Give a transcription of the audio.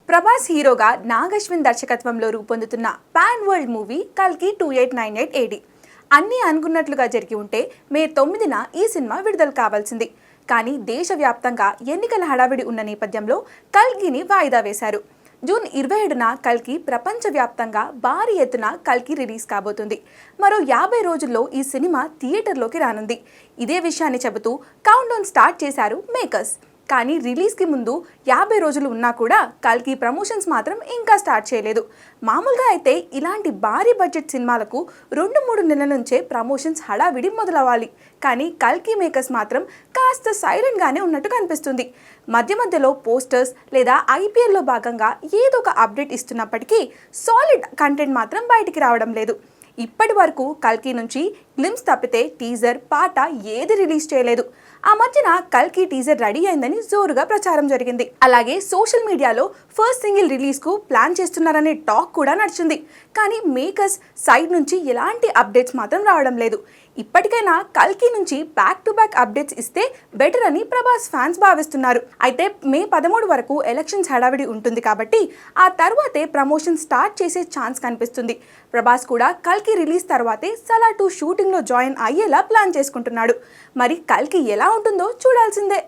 ప్రభాస్ హీరోగా నాగశ్విన్ దర్శకత్వంలో రూపొందుతున్న పాన్ వరల్డ్ మూవీ కల్కి 2898 ఏడి అన్నీ అనుకున్నట్లుగా జరిగి ఉంటే మే 9న ఈ సినిమా విడుదల కావాల్సింది. కానీ దేశవ్యాప్తంగా ఎన్నికల హడావిడి ఉన్న నేపథ్యంలో కల్కిని వాయిదా వేశారు. జూన్ 27న కల్కి ప్రపంచవ్యాప్తంగా భారీ ఎత్తున కల్కి రిలీజ్ కాబోతుంది. మరో 50 రోజుల్లో ఈ సినిమా థియేటర్లోకి రానుంది. ఇదే విషయాన్ని చెబుతూ కౌంట్ డౌన్ స్టార్ట్ చేశారు మేకర్స్. కానీ రిలీజ్కి ముందు 50 రోజులు ఉన్నా కూడా కల్కి ప్రమోషన్స్ మాత్రం ఇంకా స్టార్ట్ చేయలేదు. మామూలుగా అయితే ఇలాంటి భారీ బడ్జెట్ సినిమాలకు 2-3 నెలల నుంచే ప్రమోషన్స్ హడావిడి మొదలవ్వాలి. కానీ కల్కి మేకర్స్ మాత్రం కాస్త సైలెంట్గానే ఉన్నట్టు కనిపిస్తుంది. మధ్య మధ్యలో పోస్టర్స్ లేదా ఐపీఎల్లో భాగంగా ఏదో ఒక అప్డేట్ ఇస్తున్నప్పటికీ సాలిడ్ కంటెంట్ మాత్రం బయటికి రావడం లేదు. ఇప్పటి వరకు కల్కి నుంచి గ్లిమ్స్ తప్పితే టీజర్, పాట ఏది రిలీజ్ చేయలేదు. ఆ మధ్యన కల్కి టీజర్ రెడీ అయిందని జోరుగా ప్రచారం జరిగింది. అలాగే సోషల్ మీడియాలో ఫస్ట్ సింగిల్ రిలీజ్కు ప్లాన్ చేస్తున్నారనే టాక్ కూడా నడిచింది. కానీ మేకర్స్ సైడ్ నుంచి ఎలాంటి అప్డేట్స్ మాత్రం రావడం లేదు. ఇప్పటికైనా కల్కి నుంచి బ్యాక్ టు బ్యాక్ అప్డేట్స్ ఇస్తే బెటర్ అని ప్రభాస్ ఫ్యాన్స్ భావిస్తున్నారు. అయితే మే 13 వరకు ఎలక్షన్స్ హడావిడి ఉంటుంది కాబట్టి ఆ తర్వాతే ప్రమోషన్ స్టార్ట్ చేసే ఛాన్స్ కనిపిస్తుంది. ప్రభాస్ కూడా కల్కి రిలీజ్ తర్వాతే సలార్ 2 షూటింగ్లో జాయిన్ అయ్యేలా ప్లాన్ చేసుకుంటున్నాడు. మరి కల్కి ఎలా ఉంటుందో చూడాల్సిందే.